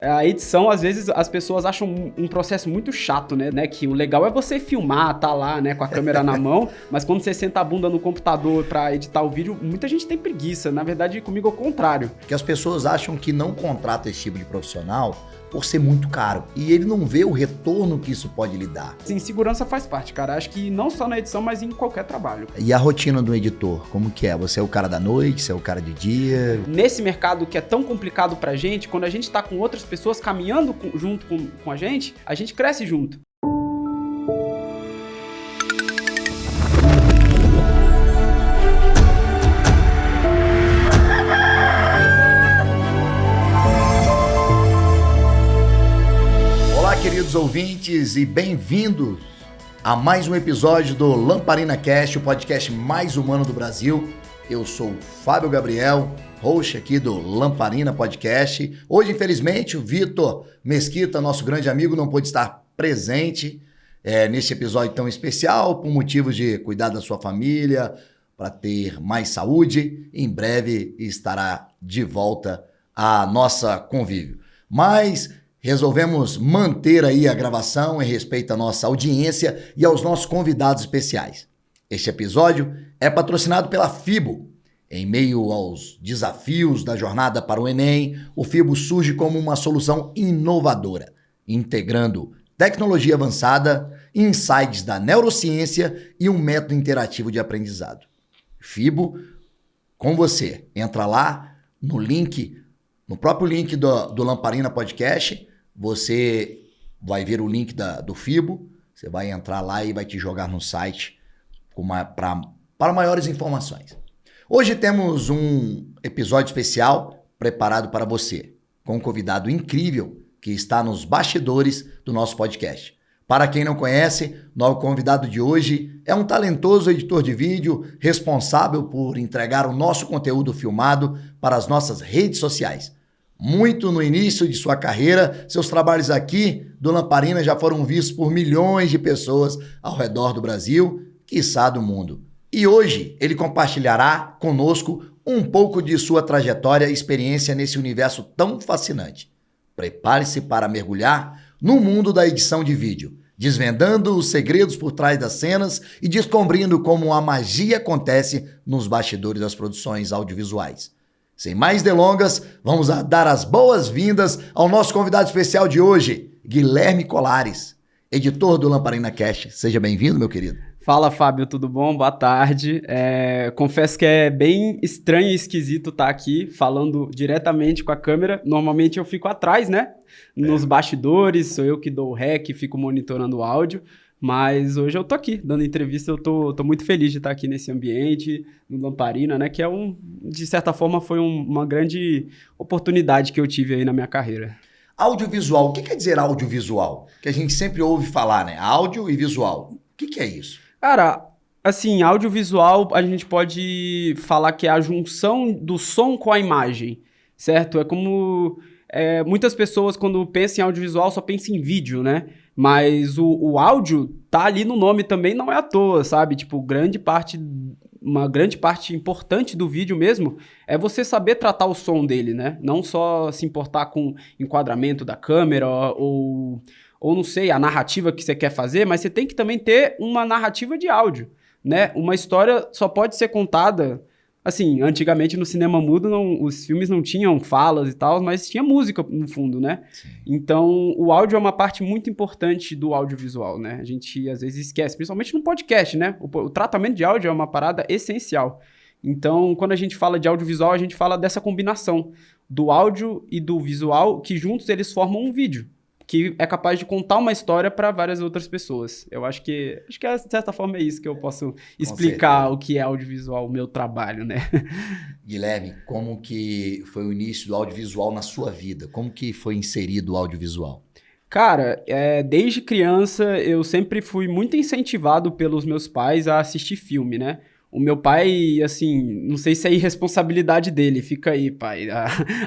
A edição, às vezes, as pessoas acham um processo muito chato, né? Que o legal é você filmar, tá lá, né, com a câmera na mão, mas quando você senta a bunda no computador pra editar o vídeo, muita gente tem preguiça. Na verdade, comigo é o contrário. Porque as pessoas acham que não contrata esse tipo de profissional por ser muito caro. E ele não vê o retorno que isso pode lhe dar. Sim, segurança faz parte, cara. Acho que não só na edição, mas em qualquer trabalho. E a rotina do editor, como que é? Você é o cara da noite, você é o cara de dia? Nesse mercado que é tão complicado pra gente, quando a gente tá com outras pessoas caminhando junto com a gente cresce junto. Queridos ouvintes, e bem-vindos a mais um episódio do Lamparina Cast, o podcast mais humano do Brasil. Eu sou o Fábio Gabriel, host aqui do Lamparina Podcast. Hoje, infelizmente, o Vitor Mesquita, nosso grande amigo, não pôde estar presente neste episódio tão especial, por motivos de cuidar da sua família, para ter mais saúde. Em breve estará de volta a nossa convívio. Mas resolvemos manter aí a gravação em respeito à nossa audiência e aos nossos convidados especiais. Este episódio é patrocinado pela FIBO. Em meio aos desafios da jornada para o Enem, o FIBO surge como uma solução inovadora, integrando tecnologia avançada, insights da neurociência e um método interativo de aprendizado. FIBO, com você. Entra lá no próprio link do Lamparina Podcast, você vai ver o link do FIBO, você vai entrar lá e vai te jogar no site para maiores informações. Hoje temos um episódio especial preparado para você, com um convidado incrível que está nos bastidores do nosso podcast. Para quem não conhece, nosso convidado de hoje é um talentoso editor de vídeo responsável por entregar o nosso conteúdo filmado para as nossas redes sociais. Muito no início de sua carreira, seus trabalhos aqui do Lamparina já foram vistos por milhões de pessoas ao redor do Brasil, quiçá do mundo. E hoje ele compartilhará conosco um pouco de sua trajetória e experiência nesse universo tão fascinante. Prepare-se para mergulhar no mundo da edição de vídeo, desvendando os segredos por trás das cenas e descobrindo como a magia acontece nos bastidores das produções audiovisuais. Sem mais delongas, vamos dar as boas-vindas ao nosso convidado especial de hoje, Guilherme Colares, editor do Lamparina Cast. Seja bem-vindo, meu querido. Fala, Fábio, tudo bom? Boa tarde. Confesso que é bem estranho e esquisito estar aqui falando diretamente com a câmera. Normalmente eu fico atrás, né? Nos bastidores, sou eu que dou o rec, fico monitorando o áudio. Mas hoje eu tô aqui, dando entrevista, eu tô muito feliz de estar aqui nesse ambiente, no Lamparina, né? Que de certa forma, foi uma grande oportunidade que eu tive aí na minha carreira. Audiovisual, o que quer dizer audiovisual? Que a gente sempre ouve falar, né? Áudio e visual. O que é isso? Cara, assim, audiovisual, a gente pode falar que é a junção do som com a imagem, certo? É como muitas pessoas, quando pensam em audiovisual, só pensam em vídeo, né? Mas o áudio tá ali no nome também, não é à toa, sabe? Tipo, uma grande parte importante do vídeo mesmo é você saber tratar o som dele, né? Não só se importar com o enquadramento da câmera ou não sei, a narrativa que você quer fazer, mas você tem que também ter uma narrativa de áudio, né? Uma história só pode ser contada. Assim, antigamente no cinema mudo os filmes não tinham falas e tal, mas tinha música no fundo, né? Sim. Então, o áudio é uma parte muito importante do audiovisual, né? A gente às vezes esquece, principalmente no podcast, né? O tratamento de áudio é uma parada essencial. Então, quando a gente fala de audiovisual, a gente fala dessa combinação do áudio e do visual, que juntos eles formam um vídeo, que é capaz de contar uma história para várias outras pessoas. Eu acho que de certa forma é isso que eu posso explicar o que é audiovisual, o meu trabalho, né? Guilherme, como que foi o início do audiovisual na sua vida? Como que foi inserido o audiovisual? Cara, desde criança eu sempre fui muito incentivado pelos meus pais a assistir filme, né? O meu pai, assim, não sei se é irresponsabilidade dele, fica aí, pai,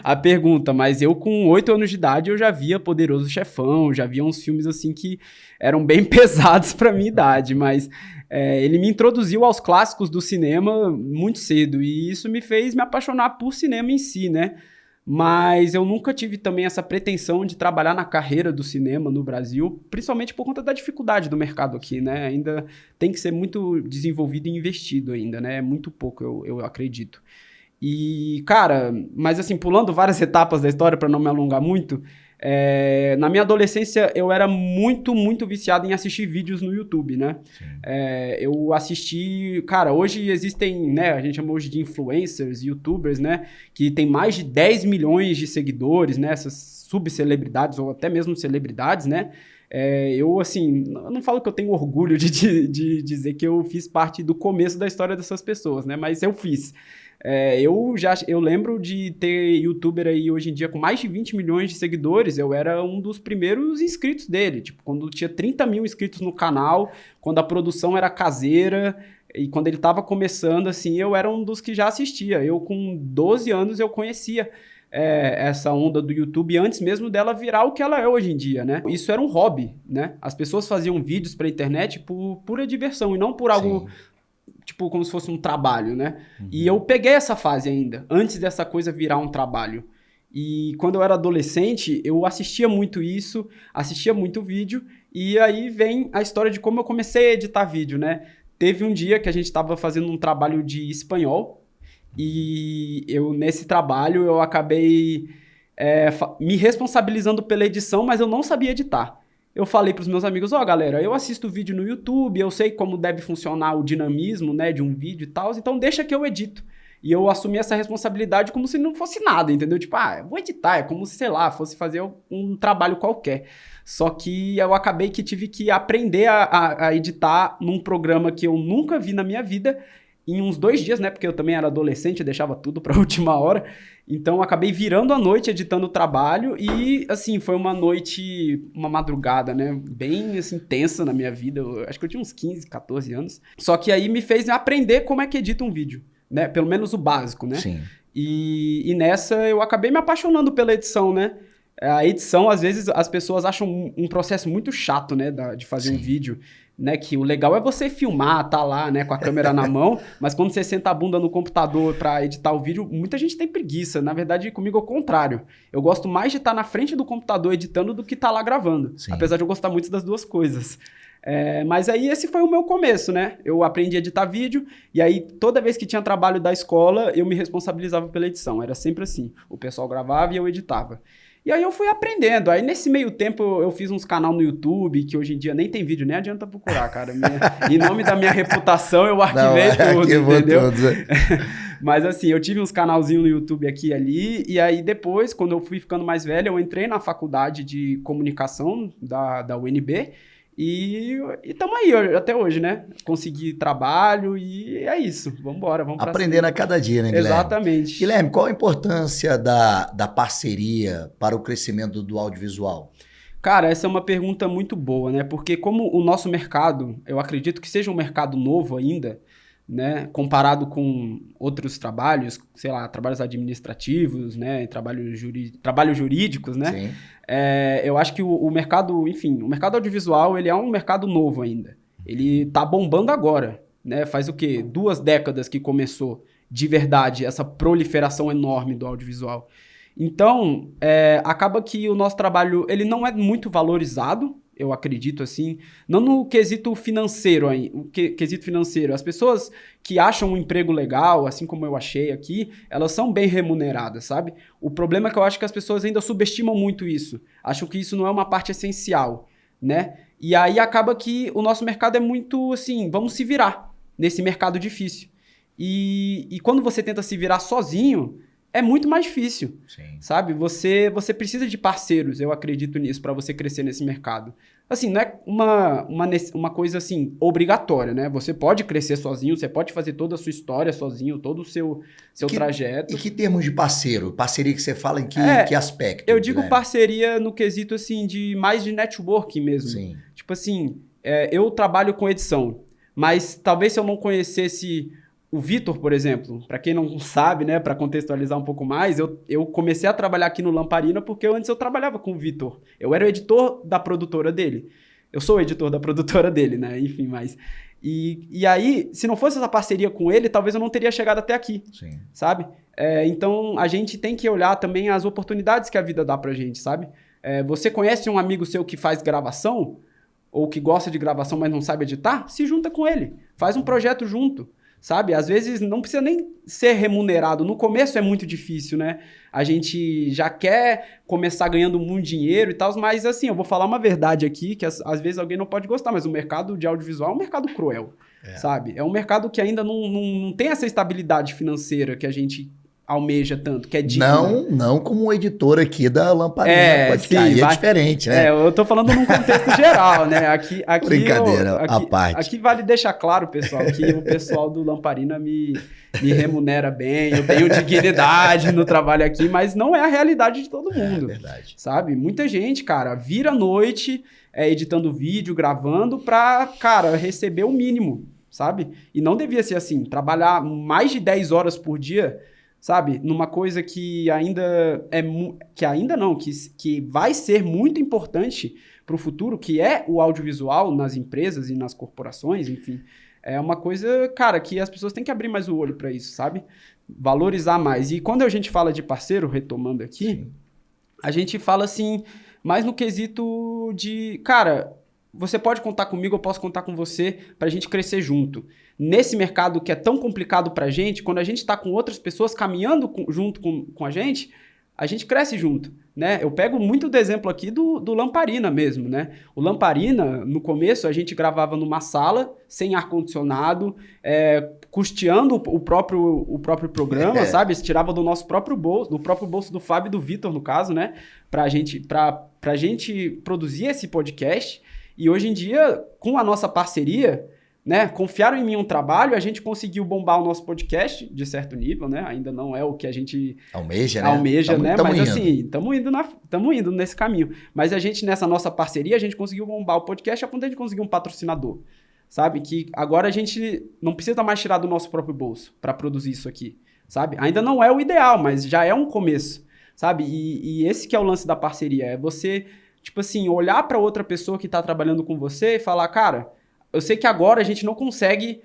a pergunta, mas eu com 8 anos de idade eu já via Poderoso Chefão, já via uns filmes assim que eram bem pesados pra minha idade, mas ele me introduziu aos clássicos do cinema muito cedo e isso me fez me apaixonar por cinema em si, né? Mas eu nunca tive também essa pretensão de trabalhar na carreira do cinema no Brasil, principalmente por conta da dificuldade do mercado aqui, né? Ainda tem que ser muito desenvolvido e investido ainda, né? É muito pouco, eu acredito. E, cara, mas assim, pulando várias etapas da história para não me alongar muito, na minha adolescência eu era muito viciado em assistir vídeos no YouTube, né? Eu assisti... Cara, hoje existem, né? A gente chama hoje de influencers, youtubers, né? Que tem mais de 10 milhões de seguidores, né? Essas subcelebridades ou até mesmo celebridades, né? Eu, assim, não falo que eu tenho orgulho de dizer que eu fiz parte do começo da história dessas pessoas, né? Mas eu fiz. Eu lembro de ter youtuber aí hoje em dia com mais de 20 milhões de seguidores, eu era um dos primeiros inscritos dele, tipo, quando tinha 30 mil inscritos no canal, quando a produção era caseira, e quando ele tava começando, assim, eu era um dos que já assistia. Eu, com 12 anos, eu conhecia essa onda do YouTube antes mesmo dela virar o que ela é hoje em dia, né? Isso era um hobby, né? As pessoas faziam vídeos pra internet por pura diversão e não por algo... Tipo, como se fosse um trabalho, né? E eu peguei essa fase ainda, antes dessa coisa virar um trabalho. E quando eu era adolescente, eu assistia muito isso, assistia muito vídeo, e aí vem a história de como eu comecei a editar vídeo, né? Teve um dia que a gente estava fazendo um trabalho de espanhol, e nesse trabalho, eu acabei me responsabilizando pela edição, mas eu não sabia editar. Eu falei pros meus amigos, galera, eu assisto vídeo no YouTube, eu sei como deve funcionar o dinamismo, né, de um vídeo e tal, então deixa que eu edito. E eu assumi essa responsabilidade como se não fosse nada, entendeu? Tipo, eu vou editar, é como se, sei lá, fosse fazer um trabalho qualquer. Só que eu acabei que tive que aprender a editar num programa que eu nunca vi na minha vida, em uns 2 dias, né? Porque eu também era adolescente, eu deixava tudo pra última hora. Então, eu acabei virando a noite editando o trabalho e, assim, foi uma noite, uma madrugada, né? Bem, assim, tensa na minha vida. Eu acho que eu tinha uns 15, 14 anos. Só que aí me fez aprender como é que edita um vídeo, né? Pelo menos o básico, né? Sim. E nessa eu acabei me apaixonando pela edição, né? A edição, às vezes, as pessoas acham um processo muito chato, né? De fazer um vídeo. Né, que o legal é você filmar, tá lá, né, com a câmera na mão, mas quando você senta a bunda no computador pra editar o vídeo, muita gente tem preguiça. Na verdade, comigo é o contrário. Eu gosto mais de estar na frente do computador editando do que estar lá gravando. Sim. Apesar de eu gostar muito das duas coisas. Mas aí esse foi o meu começo, né? Eu aprendi a editar vídeo e aí toda vez que tinha trabalho da escola, eu me responsabilizava pela edição. Era sempre assim. O pessoal gravava e eu editava. E aí eu fui aprendendo. Aí nesse meio tempo eu fiz uns canal no YouTube, que hoje em dia nem tem vídeo, nem adianta procurar, cara. Em nome da minha reputação eu arquivei tudo, entendeu? Mas assim, eu tive uns canalzinhos no YouTube aqui e ali, e aí depois, quando eu fui ficando mais velho, eu entrei na faculdade de comunicação da UNB, e estamos aí até hoje, né? Consegui trabalho e é isso. Vamos embora, vamos aprendendo a cada dia, né, Guilherme? Exatamente. Guilherme, qual a importância da parceria para o crescimento do audiovisual? Cara, essa é uma pergunta muito boa, né? Porque como o nosso mercado, eu acredito que seja um mercado novo ainda, né? Comparado com outros trabalhos, sei lá, trabalhos administrativos, né? Trabalhos jurídicos, né? Sim. Eu acho que o mercado, enfim, o mercado audiovisual, ele é um mercado novo ainda. Ele tá bombando agora, né? Faz o quê? 2 décadas que começou de verdade essa proliferação enorme do audiovisual. Então, acaba que o nosso trabalho, ele não é muito valorizado, eu acredito assim, não no quesito financeiro, quesito financeiro. As pessoas que acham um emprego legal, assim como eu achei aqui, elas são bem remuneradas, sabe? O problema é que eu acho que as pessoas ainda subestimam muito isso. Acham que isso não é uma parte essencial, né? E aí acaba que o nosso mercado é muito assim, vamos se virar nesse mercado difícil. E quando você tenta se virar sozinho, é muito mais difícil, sim, sabe? Você precisa de parceiros, eu acredito nisso, para você crescer nesse mercado. Assim, não é uma coisa, assim, obrigatória, né? Você pode crescer sozinho, você pode fazer toda a sua história sozinho, todo o seu trajeto. E que termos de parceiro? Parceria que você fala em que aspecto? Eu digo parceria no quesito, assim, mais de networking mesmo. Sim. Tipo assim, eu trabalho com edição, mas talvez se eu não conhecesse... O Vitor, por exemplo, para quem não sabe, né, para contextualizar um pouco mais, eu comecei a trabalhar aqui no Lamparina porque antes eu trabalhava com o Vitor. Eu era o editor da produtora dele. Eu sou o editor da produtora dele, né? Enfim, mas... E aí, se não fosse essa parceria com ele, talvez eu não teria chegado até aqui, Sim. sabe? Então, a gente tem que olhar também as oportunidades que a vida dá pra gente, sabe? Você conhece um amigo seu que faz gravação, ou que gosta de gravação, mas não sabe editar? Se junta com ele, faz um projeto junto, sabe? Às vezes não precisa nem ser remunerado. No começo é muito difícil, né? A gente já quer começar ganhando muito dinheiro e tal, mas assim, eu vou falar uma verdade aqui, que às vezes alguém não pode gostar, mas o mercado de audiovisual é um mercado cruel, sabe? É um mercado que ainda não tem essa estabilidade financeira que a gente almeja tanto, que é digna. Não como um editor aqui da Lamparina Podcast. Sim, Aí é diferente, né? Eu tô falando num contexto geral, né? Aqui Brincadeira, à parte. Aqui vale deixar claro, pessoal, que o pessoal do Lamparina me remunera bem, eu tenho dignidade no trabalho aqui, mas não é a realidade de todo mundo. É verdade. Sabe? Muita gente, cara, vira à noite editando vídeo, gravando pra, cara, receber o mínimo, sabe? E não devia ser assim. Trabalhar mais de 10 horas por dia, sabe? Numa coisa que ainda que vai ser muito importante para o futuro, que é o audiovisual nas empresas e nas corporações, enfim. É uma coisa, cara, que as pessoas têm que abrir mais o olho para isso, sabe? Valorizar mais. E quando a gente fala de parceiro, retomando aqui, sim, a gente fala assim, mais no quesito de, cara, você pode contar comigo, eu posso contar com você pra gente crescer junto. Nesse mercado que é tão complicado pra gente, quando a gente tá com outras pessoas caminhando junto com a gente cresce junto, né? Eu pego muito do exemplo aqui do Lamparina mesmo, né? O Lamparina, no começo, a gente gravava numa sala, sem ar-condicionado, custeando o próprio programa, sabe? Se tirava do nosso próprio bolso, do próprio bolso do Fábio e do Vitor, no caso, né? Pra gente produzir esse podcast. E hoje em dia, com a nossa parceria, né, confiaram em mim um trabalho, a gente conseguiu bombar o nosso podcast de certo nível, né? Ainda não é o que a gente almeja, né? Mas indo. Assim, estamos indo nesse caminho. Mas a gente, nessa nossa parceria, a gente conseguiu bombar o podcast a ponto de a gente conseguir um patrocinador, sabe? Que agora a gente não precisa mais tirar do nosso próprio bolso para produzir isso aqui, sabe? Ainda não é o ideal, mas já é um começo, sabe? E esse que é o lance da parceria, é você, tipo assim, olhar para outra pessoa que tá trabalhando com você e falar, cara, eu sei que agora a gente não consegue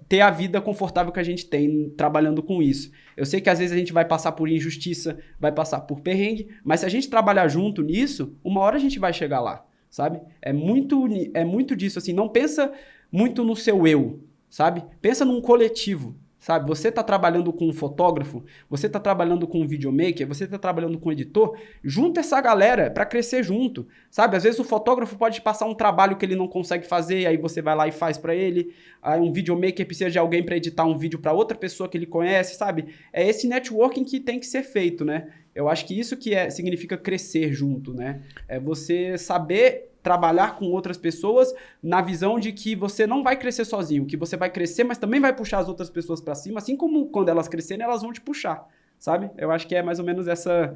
ter a vida confortável que a gente tem trabalhando com isso. Eu sei que às vezes a gente vai passar por injustiça, vai passar por perrengue, mas se a gente trabalhar junto nisso, uma hora a gente vai chegar lá, sabe? É muito disso, assim, não pensa muito no seu eu, sabe? Pensa num coletivo. Sabe, você está trabalhando com um fotógrafo, você está trabalhando com um videomaker, você está trabalhando com um editor, junta essa galera para crescer junto, sabe? Às vezes o fotógrafo pode passar um trabalho que ele não consegue fazer, aí você vai lá e faz para ele. Aí um videomaker precisa de alguém para editar um vídeo para outra pessoa que ele conhece, sabe? É esse networking que tem que ser feito, né? Eu acho que isso que significa crescer junto, né? É você saber trabalhar com outras pessoas na visão de que você não vai crescer sozinho, que você vai crescer, mas também vai puxar as outras pessoas para cima, assim como quando elas crescerem, elas vão te puxar, sabe? Eu acho que é mais ou menos essa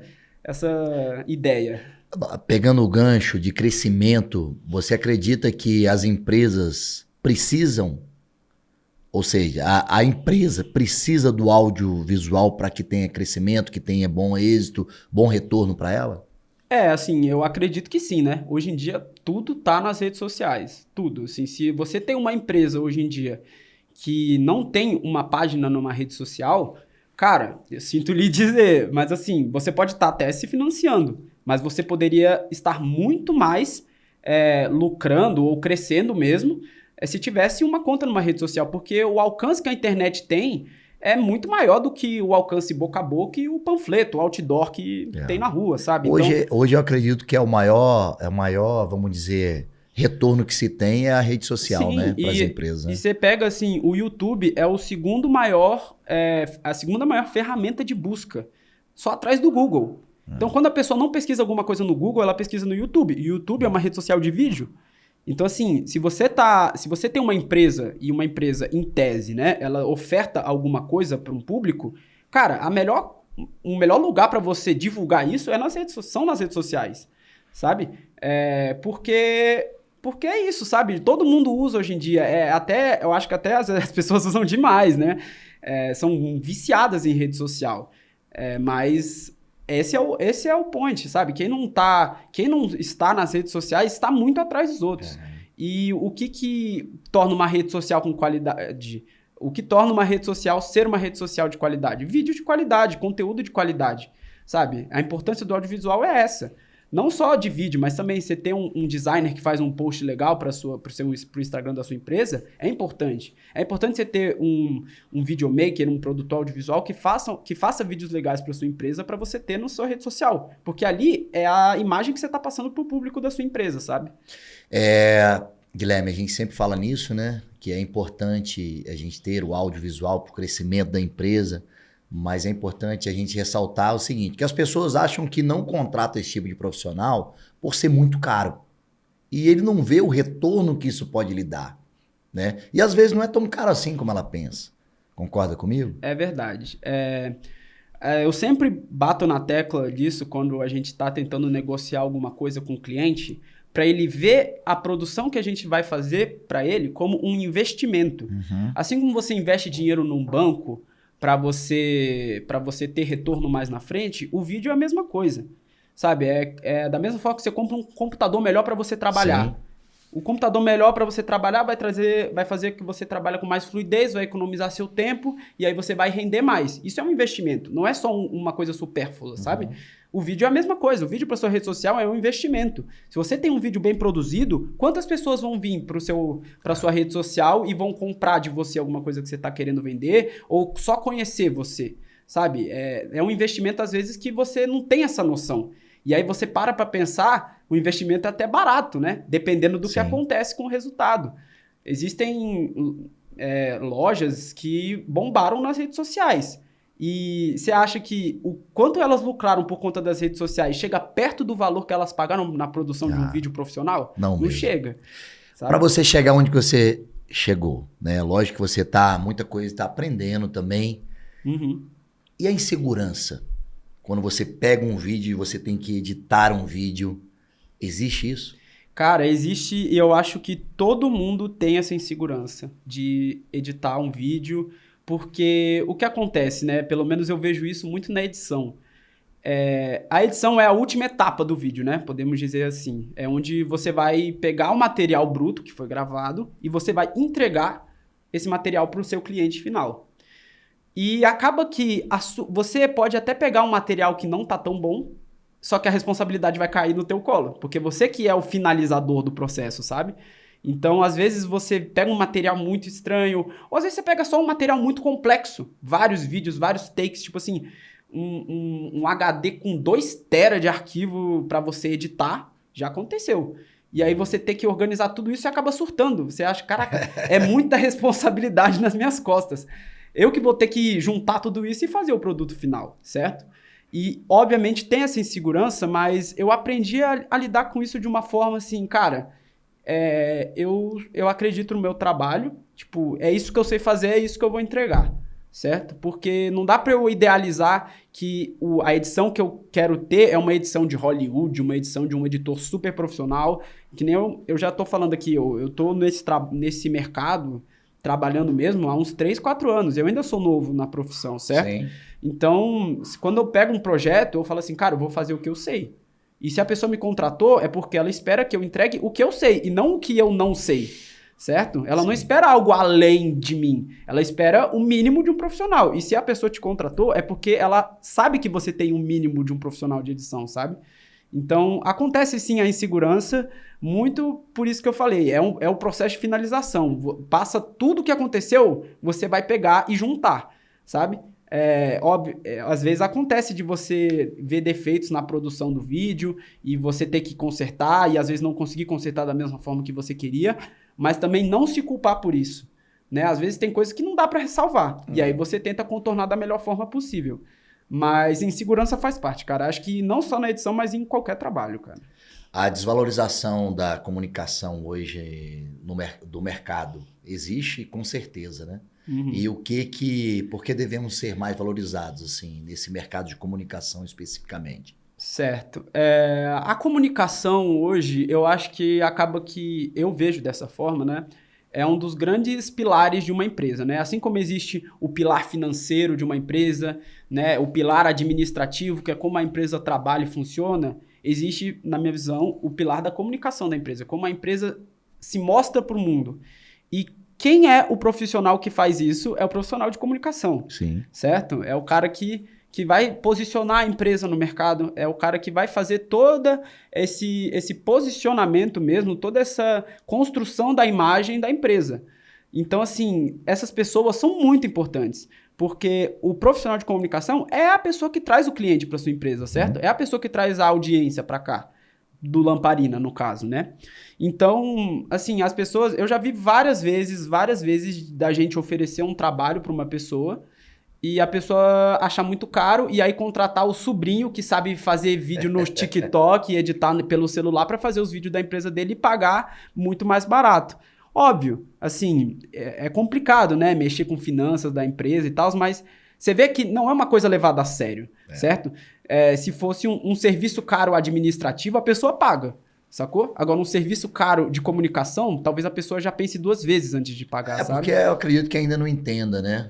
ideia. Pegando o gancho de crescimento, você acredita que as empresas precisam, ou seja, a empresa precisa do audiovisual para que tenha crescimento, que tenha bom êxito, bom retorno para ela? Assim, eu acredito que sim, né? Hoje em dia, tudo tá nas redes sociais. Tudo. Assim, se você tem uma empresa hoje em dia que não tem uma página numa rede social, cara, eu sinto lhe dizer, mas assim, você pode estar até se financiando, mas você poderia estar muito mais lucrando ou crescendo mesmo se tivesse uma conta numa rede social, porque o alcance que a internet tem é muito maior do que o alcance boca a boca e o panfleto, o outdoor que tem na rua, sabe? Hoje eu acredito que é o maior, vamos dizer, retorno que se tem é a rede social, sim, né? Para as empresas. Né? E você pega assim, o YouTube é o segundo maior, a segunda maior ferramenta de busca, só atrás do Google. Então, quando a pessoa não pesquisa alguma coisa no Google, ela pesquisa no YouTube. E o YouTube é uma rede social de vídeo. Então, assim, se você tem uma empresa e uma empresa em tese, né, ela oferta alguma coisa para um público, cara, o melhor lugar para você divulgar isso são nas redes sociais, sabe? Porque é isso, sabe? Todo mundo usa hoje em dia. Eu acho que até as pessoas usam demais, né? São viciadas em rede social. Mas esse é o point, sabe? Quem não está nas redes sociais está muito atrás dos outros. E o que torna uma rede social com qualidade? O que torna uma rede social ser uma rede social de qualidade? Vídeo de qualidade, conteúdo de qualidade, sabe? A importância do audiovisual é essa. Não só de vídeo, mas também você ter um designer que faz um post legal para o Instagram da sua empresa, é importante. É importante você ter um videomaker, um produtor audiovisual que faça vídeos legais para sua empresa para você ter na sua rede social. Porque ali é a imagem que você está passando para o público da sua empresa, sabe? Guilherme, a gente sempre fala nisso, né? Que é importante a gente ter o audiovisual para o crescimento da empresa. Mas é importante a gente ressaltar o seguinte, que as pessoas acham que não contratam esse tipo de profissional por ser muito caro. E ele não vê o retorno que isso pode lhe dar, né? E às vezes não é tão caro assim como ela pensa. Concorda comigo? É verdade. Eu sempre bato na tecla disso quando a gente está tentando negociar alguma coisa com o cliente, para ele ver a produção que a gente vai fazer para ele como um investimento. Assim como você investe dinheiro num banco para você ter retorno mais na frente, o vídeo é a mesma coisa, sabe? É da mesma forma que você compra um computador melhor para você trabalhar. Sim. O computador melhor para você trabalhar vai fazer que você trabalhe com mais fluidez, vai economizar seu tempo e aí você vai render mais. Isso é um investimento, não é só uma coisa supérflua, sabe? O vídeo é a mesma coisa. O vídeo para sua rede social é um investimento. Se você tem um vídeo bem produzido, quantas pessoas vão vir para sua rede social e vão comprar de você alguma coisa que você está querendo vender ou só conhecer você, sabe? É um investimento, às vezes, que você não tem essa noção. E aí você para pensar, o investimento é até barato, né? Dependendo do que acontece com o resultado. Existem lojas que bombaram nas redes sociais. E você acha que o quanto elas lucraram por conta das redes sociais chega perto do valor que elas pagaram na produção de um vídeo profissional? Não chega. Para você chegar onde você chegou, né? Lógico que você muita coisa está aprendendo também. E a insegurança? Quando você pega um vídeo e você tem que editar um vídeo, existe isso? Cara, existe, e eu acho que todo mundo tem essa insegurança de editar um vídeo, porque o que acontece, né? Pelo menos eu vejo isso muito na edição. A edição é a última etapa do vídeo, né? Podemos dizer assim. É onde você vai pegar o material bruto que foi gravado e você vai entregar esse material para o seu cliente final. E acaba que você pode até pegar um material que não tá tão bom, só que a responsabilidade vai cair no teu colo, porque você que é o finalizador do processo, sabe? Então, às vezes, você pega um material muito estranho, ou às vezes você pega só um material muito complexo, vários vídeos, vários takes, tipo assim, um HD com 2 TB de arquivo para você editar, já aconteceu. E aí você ter que organizar tudo isso e acaba surtando. Você acha, caraca, é muita responsabilidade nas minhas costas. Eu que vou ter que juntar tudo isso e fazer o produto final, certo? E, obviamente, tem essa insegurança, mas eu aprendi a lidar com isso de uma forma assim, cara, eu acredito no meu trabalho, tipo, é isso que eu sei fazer, é isso que eu vou entregar, certo? Porque não dá pra eu idealizar que a edição que eu quero ter é uma edição de Hollywood, uma edição de um editor super profissional, que nem eu já tô falando aqui, eu tô nesse mercado trabalhando mesmo há uns 3, 4 anos. Eu ainda sou novo na profissão, certo? Sim. Então, quando eu pego um projeto, eu falo assim, cara, eu vou fazer o que eu sei. E se a pessoa me contratou, é porque ela espera que eu entregue o que eu sei e não o que eu não sei, certo? Ela não espera algo além de mim. Ela espera o mínimo de um profissional. E se a pessoa te contratou, é porque ela sabe que você tem o mínimo de um profissional de edição, sabe? Então, acontece sim a insegurança, muito por isso que eu falei, é o processo de finalização. Passa tudo o que aconteceu, você vai pegar e juntar, sabe? Óbvio, às vezes acontece de você ver defeitos na produção do vídeo e você ter que consertar e às vezes não conseguir consertar da mesma forma que você queria, mas também não se culpar por isso, né? Às vezes tem coisas que não dá para ressalvar e aí você tenta contornar da melhor forma possível. Mas insegurança faz parte, cara. Acho que não só na edição, mas em qualquer trabalho, cara. A desvalorização da comunicação hoje do mercado existe com certeza, né? E por que devemos ser mais valorizados, assim, nesse mercado de comunicação especificamente? Certo. A comunicação hoje, eu acho que acaba que eu vejo dessa forma, né? é um dos grandes pilares de uma empresa, né? Assim como existe o pilar financeiro de uma empresa, né? O pilar administrativo, que é como a empresa trabalha e funciona, existe, na minha visão, o pilar da comunicação da empresa, como a empresa se mostra para o mundo. E quem é o profissional que faz isso? É o profissional de comunicação. Sim. Certo? É o cara que vai posicionar a empresa no mercado, é o cara que vai fazer todo esse posicionamento mesmo, toda essa construção da imagem da empresa. Então, assim, essas pessoas são muito importantes, porque o profissional de comunicação é a pessoa que traz o cliente para sua empresa, certo? É a pessoa que traz a audiência para cá, do Lamparina, no caso, né? Então, assim, as pessoas... Eu já vi várias vezes da gente oferecer um trabalho para uma pessoa e a pessoa achar muito caro e aí contratar o sobrinho que sabe fazer vídeo no TikTok e editar pelo celular para fazer os vídeos da empresa dele e pagar muito mais barato. Óbvio, assim, é complicado, né? Mexer com finanças da empresa e tal, mas você vê que não é uma coisa levada a sério, certo? Se fosse um serviço caro administrativo, a pessoa paga, sacou? Agora, um serviço caro de comunicação, talvez a pessoa já pense 2 vezes antes de pagar, sabe? Porque eu acredito que ainda não entenda, né?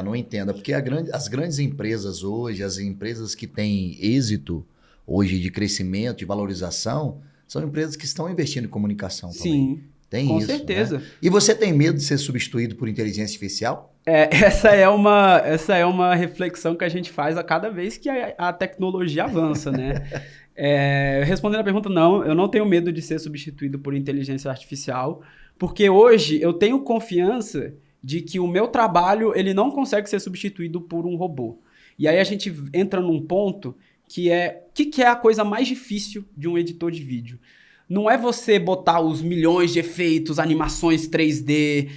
Não entenda. Porque as grandes empresas hoje, as empresas que têm êxito hoje de crescimento, de valorização, são empresas que estão investindo em comunicação também. Sim. Tem com isso, certeza. Né? E você tem medo de ser substituído por inteligência artificial? Essa é uma reflexão que a gente faz a cada vez que a tecnologia avança, né? Respondendo a pergunta, não, eu não tenho medo de ser substituído por inteligência artificial, porque hoje eu tenho confiança de que o meu trabalho ele não consegue ser substituído por um robô. E aí a gente entra num ponto que é... O que é a coisa mais difícil de um editor de vídeo? Não é você botar os milhões de efeitos, animações 3D,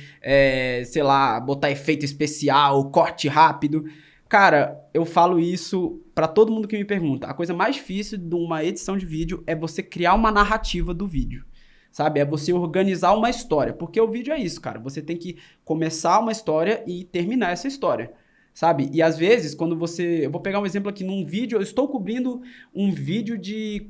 sei lá, botar efeito especial, corte rápido. Cara, eu falo isso pra todo mundo que me pergunta. A coisa mais difícil de uma edição de vídeo é você criar uma narrativa do vídeo. Sabe? É você organizar uma história. Porque o vídeo é isso, cara. Você tem que começar uma história e terminar essa história. Sabe? E às vezes, quando você... Eu vou pegar um exemplo aqui num vídeo. Eu estou cobrindo um vídeo de...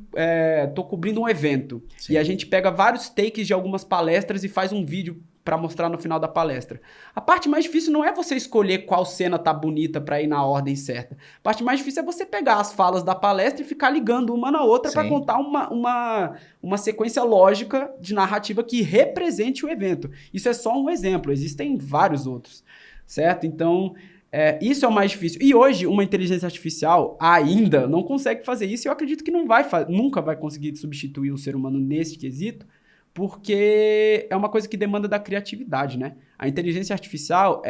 Estou cobrindo um evento. Sim. E a gente pega vários takes de algumas palestras e faz um vídeo para mostrar no final da palestra. A parte mais difícil não é você escolher qual cena tá bonita para ir na ordem certa. A parte mais difícil é você pegar as falas da palestra e ficar ligando uma na outra para contar uma sequência lógica de narrativa que represente o evento. Isso é só um exemplo. Existem vários outros. Certo? Então... isso é o mais difícil. E hoje, uma inteligência artificial ainda não consegue fazer isso. E eu acredito que nunca vai conseguir substituir o ser humano nesse quesito, porque é uma coisa que demanda da criatividade, né? A inteligência artificial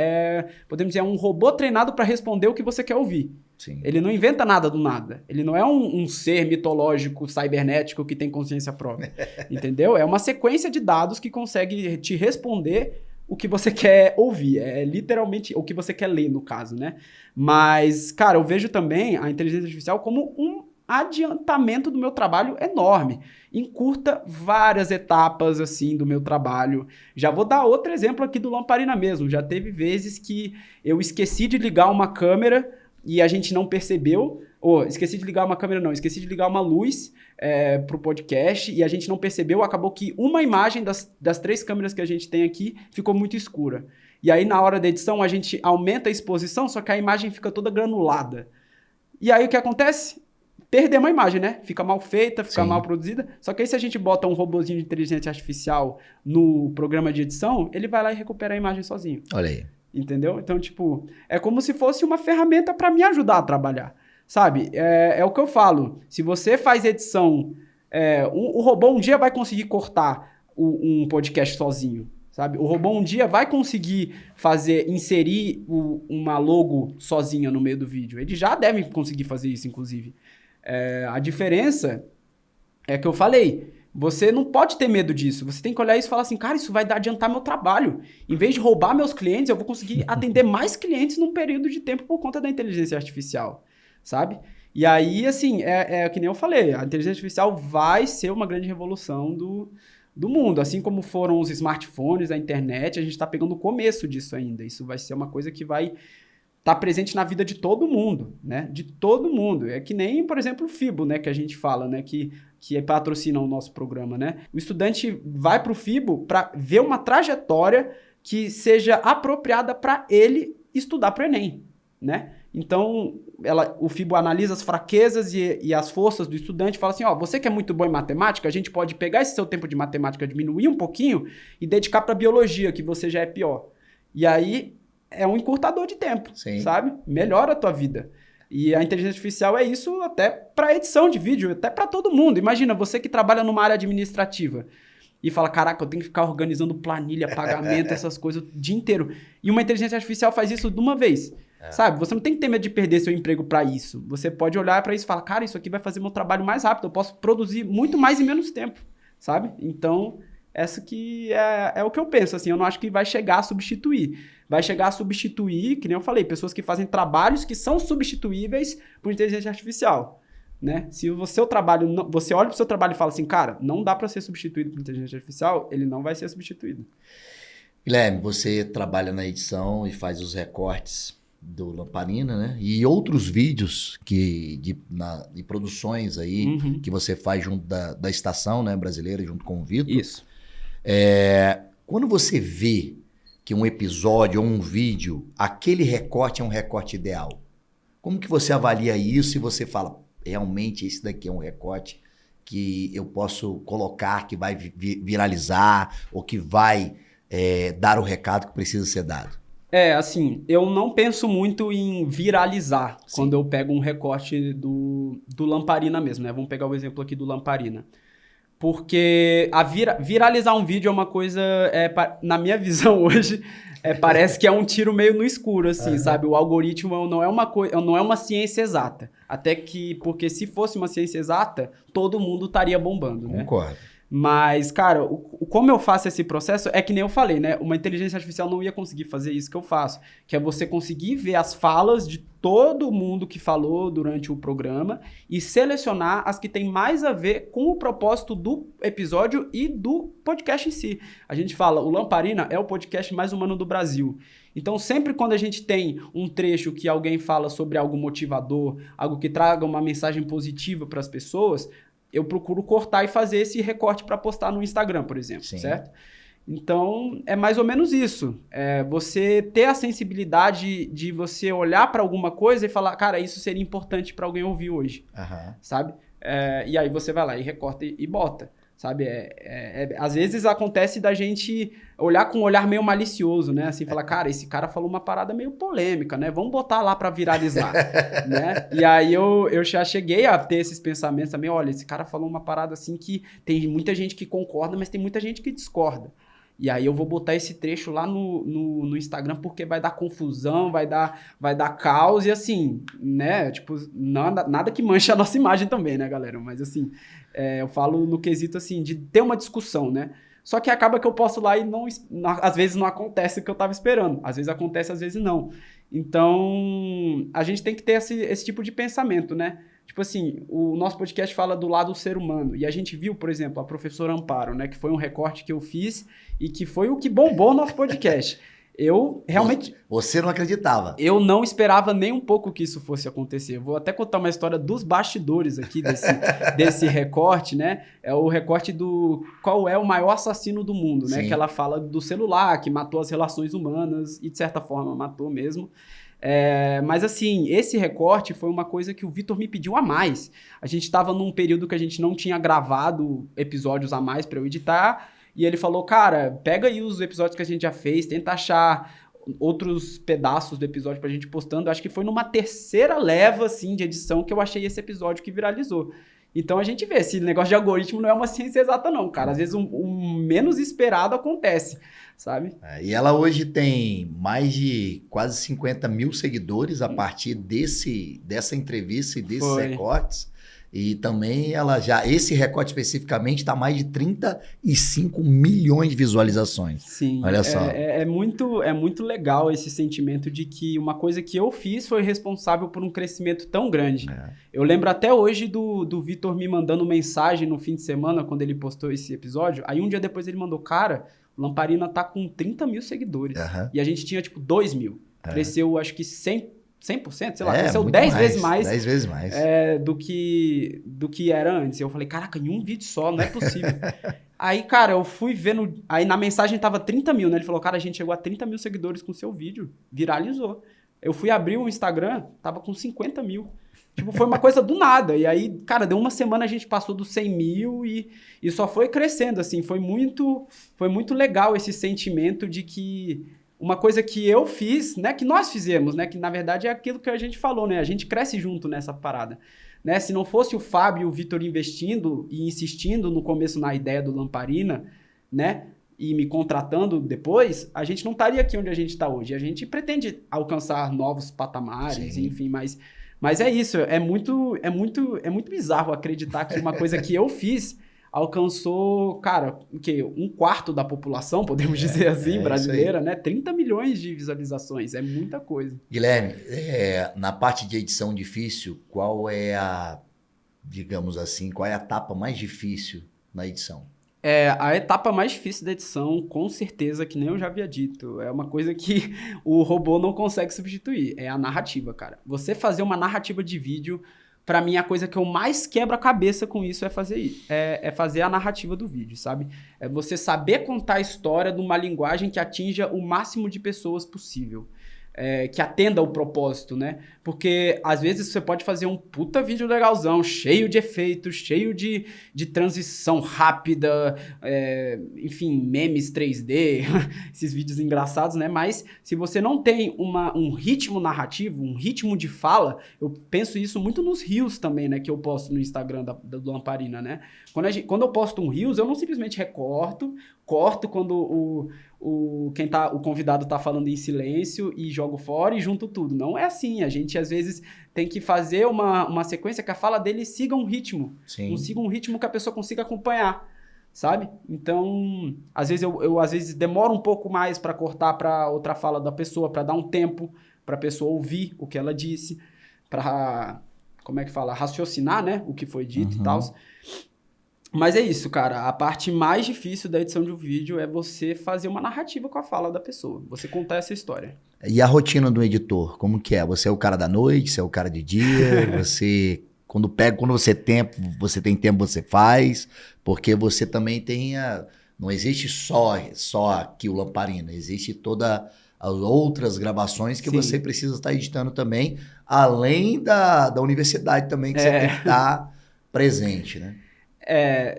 podemos dizer, um robô treinado para responder o que você quer ouvir. Sim. Ele não inventa nada do nada. Ele não é um ser mitológico, cibernético que tem consciência própria. Entendeu? É uma sequência de dados que consegue te responder o que você quer ouvir, é literalmente o que você quer ler, no caso, né? Mas, cara, eu vejo também a inteligência artificial como um adiantamento do meu trabalho enorme. Encurta várias etapas, assim, do meu trabalho. Já vou dar outro exemplo aqui do Lamparina mesmo. Já teve vezes que eu esqueci de ligar uma câmera e a gente não percebeu. Esqueci de ligar uma câmera, não. Esqueci de ligar uma luz pro podcast e a gente não percebeu. Acabou que uma imagem das 3 câmeras que a gente tem aqui ficou muito escura. E aí, na hora da edição, a gente aumenta a exposição, só que a imagem fica toda granulada. E aí, o que acontece? Perdemos a imagem, né? Fica mal feita, fica mal produzida. Só que aí, se a gente bota um robozinho de inteligência artificial no programa de edição, ele vai lá e recupera a imagem sozinho. Olha aí. Entendeu? Então, tipo, é como se fosse uma ferramenta para me ajudar a trabalhar. Sabe? É o que eu falo. Se você faz edição... o robô um dia vai conseguir cortar um podcast sozinho. Sabe? O robô um dia vai conseguir inserir uma logo sozinha no meio do vídeo. Ele já deve conseguir fazer isso, inclusive. A diferença é que eu falei. Você não pode ter medo disso. Você tem que olhar isso e falar assim, cara, isso vai adiantar meu trabalho. Em vez de roubar meus clientes, eu vou conseguir atender mais clientes num período de tempo por conta da inteligência artificial. Sabe? E aí, assim, que nem eu falei, a inteligência artificial vai ser uma grande revolução do mundo. Assim como foram os smartphones, a internet, a gente está pegando o começo disso ainda. Isso vai ser uma coisa que vai estar presente na vida de todo mundo, né? De todo mundo. É que nem, por exemplo, o FIBO, né? Que a gente fala, né? Que que patrocinam o nosso programa, né? O estudante vai para o FIBO para ver uma trajetória que seja apropriada para ele estudar para o Enem, né? Então, o FIBO analisa as fraquezas e as forças do estudante e fala assim, ó, você que é muito bom em matemática, a gente pode pegar esse seu tempo de matemática, diminuir um pouquinho e dedicar para biologia, que você já é pior. E aí, é um encurtador de tempo, Sim. sabe? Melhora a tua vida. E a inteligência artificial é isso até para edição de vídeo, até para todo mundo. Imagina, você que trabalha numa área administrativa e fala, caraca, eu tenho que ficar organizando planilha, pagamento, essas coisas o dia inteiro. E uma inteligência artificial faz isso de uma vez. Sabe? Você não tem que ter medo de perder seu emprego para isso. Você pode olhar para isso e falar, cara, isso aqui vai fazer meu trabalho mais rápido. Eu posso produzir muito mais em menos tempo, sabe? Então, essa que é o que eu penso, assim. Eu não acho que vai chegar a substituir. Vai chegar a substituir, que nem eu falei, pessoas que fazem trabalhos que são substituíveis por inteligência artificial, né? Se o seu trabalho, você olha para o seu trabalho e fala assim, cara, não dá para ser substituído por inteligência artificial, ele não vai ser substituído. Guilherme, você trabalha na edição e faz os recortes do Lamparina, né? E outros vídeos de produções aí que você faz junto da estação, né, brasileira, junto com o Vitor. Isso. Quando você vê que um episódio ou um vídeo, aquele recorte é um recorte ideal, como que você avalia isso e você fala, realmente esse daqui é um recorte que eu posso colocar, que vai viralizar ou que vai dar o recado que precisa ser dado? Assim, eu não penso muito em viralizar quando eu pego um recorte do Lamparina mesmo, né? Vamos pegar o exemplo aqui do Lamparina. Porque viralizar um vídeo é uma coisa, na minha visão hoje, parece que é um tiro meio no escuro, assim, sabe? O algoritmo não é uma ciência exata. Até que, porque se fosse uma ciência exata, todo mundo estaria bombando, né? Concordo. Mas, cara, como eu faço esse processo, é que nem eu falei, né? Uma inteligência artificial não ia conseguir fazer isso que eu faço, que é você conseguir ver as falas de todo mundo que falou durante o programa e selecionar as que tem mais a ver com o propósito do episódio e do podcast em si. A gente fala, o Lamparina é o podcast mais humano do Brasil. Então, sempre quando a gente tem um trecho que alguém fala sobre algo motivador, algo que traga uma mensagem positiva para as pessoas, eu procuro cortar e fazer esse recorte para postar no Instagram, por exemplo, certo? Então, é mais ou menos isso. Você ter a sensibilidade de você olhar para alguma coisa e falar, cara, isso seria importante para alguém ouvir hoje, sabe? E aí você vai lá e recorta e bota, sabe? Às vezes acontece da gente olhar com um olhar meio malicioso, né? Assim, falar, cara, esse cara falou uma parada meio polêmica, né? Vamos botar lá pra viralizar, né? E aí eu já cheguei a ter esses pensamentos também, olha, esse cara falou uma parada assim que tem muita gente que concorda, mas tem muita gente que discorda. E aí eu vou botar esse trecho lá no Instagram porque vai dar confusão, vai dar caos e assim, né? Tipo, nada que manche a nossa imagem também, né, galera? Mas assim, eu falo no quesito assim, de ter uma discussão, né? Só que acaba que eu posto lá e às vezes não acontece o que eu tava esperando. Às vezes acontece, às vezes não. Então, a gente tem que ter esse tipo de pensamento, né? Tipo assim, o nosso podcast fala do lado do ser humano. E a gente viu, por exemplo, a professora Amparo, né? Que foi um recorte que eu fiz e que foi o que bombou o nosso podcast. Eu realmente... Você não acreditava. Eu não esperava nem um pouco que isso fosse acontecer. Eu vou até contar uma história dos bastidores aqui desse recorte, né? É o recorte do qual é o maior assassino do mundo, né? Sim. Que ela fala do celular, que matou as relações humanas e, de certa forma, matou mesmo. Mas assim, esse recorte foi uma coisa que o Vitor me pediu a mais. A gente estava num período que a gente não tinha gravado episódios a mais para eu editar, e ele falou, cara, pega aí os episódios que a gente já fez, tenta achar outros pedaços do episódio pra gente postando. Acho que foi numa terceira leva, assim, de edição que eu achei esse episódio que viralizou. Então a gente vê, esse negócio de algoritmo não é uma ciência exata não, cara. Às vezes o menos esperado acontece, sabe? E ela hoje tem mais de quase 50 mil seguidores a partir dessa entrevista e desses recortes. E também esse recorte especificamente está mais de 35 milhões de visualizações. Sim, olha só. É muito legal esse sentimento de que uma coisa que eu fiz foi responsável por um crescimento tão grande. Eu lembro até hoje do Vitor me mandando mensagem no fim de semana, quando ele postou esse episódio. Aí um dia depois ele mandou, cara, o Lamparina tá com 30 mil seguidores. E a gente tinha tipo 2 mil. Cresceu acho que 100%, sei lá, cresceu 10 vezes mais. 10 vezes mais. Do que era antes. Eu falei, caraca, em um vídeo só, não é possível. Aí, cara, eu fui vendo... Aí na mensagem tava 30 mil, né? Ele falou, cara, a gente chegou a 30 mil seguidores com o seu vídeo. Viralizou. Eu fui abrir o Instagram, tava com 50 mil. Tipo, foi uma coisa do nada. E aí, cara, deu uma semana a gente passou dos 100 mil e só foi crescendo, assim. Foi muito legal esse sentimento de que uma coisa que eu fiz, né? Que nós fizemos, né? Que na verdade é aquilo que a gente falou, né? A gente cresce junto nessa parada. Né? Se não fosse o Fábio e o Vitor investindo e insistindo no começo na ideia do Lamparina, né? E me contratando depois, a gente não estaria aqui onde a gente está hoje. A gente pretende alcançar novos patamares, Sim. enfim, mas é isso. É muito bizarro acreditar que uma coisa que eu fiz alcançou, cara, o quê? 1/4 da população, podemos dizer assim, brasileira, né? 30 milhões de visualizações. É muita coisa. Guilherme, na parte de edição difícil, qual é digamos assim, qual é a etapa mais difícil na edição? A etapa mais difícil da edição, com certeza, que nem eu já havia dito, é uma coisa que o robô não consegue substituir, é a narrativa, cara. Você fazer uma narrativa de vídeo, pra mim, a coisa que eu mais quebro a cabeça com isso é fazer a narrativa do vídeo, sabe? É você saber contar a história de uma linguagem que atinja o máximo de pessoas possível. Que atenda ao propósito, né? Porque às vezes você pode fazer um puta vídeo legalzão, cheio de efeitos, cheio de transição rápida, enfim, memes 3D, esses vídeos engraçados, né? Mas se você não tem um ritmo narrativo, um ritmo de fala, eu penso isso muito nos reels também, né? Que eu posto no Instagram do Lamparina, né? Quando eu posto um reels, eu não simplesmente corto quando o convidado tá falando em silêncio e jogo fora e junto tudo. Não é assim. A gente, às vezes, tem que fazer uma sequência que a fala dele siga um ritmo. Sim. Siga um ritmo que a pessoa consiga acompanhar, sabe? Então, às vezes, eu às vezes demoro um pouco mais para cortar para outra fala da pessoa, para dar um tempo para a pessoa ouvir o que ela disse, para, como é que fala? Raciocinar, né? O que foi dito e tal. Mas é isso, cara. A parte mais difícil da edição de um vídeo é você fazer uma narrativa com a fala da pessoa. Você contar essa história. E a rotina do editor, como que é? Você é o cara da noite, você é o cara de dia, quando você tem tempo, você faz, porque você também tem não existe só aqui o Lamparina, existe todas as outras gravações que você precisa estar editando também, além da universidade também, que você tem que estar presente, né?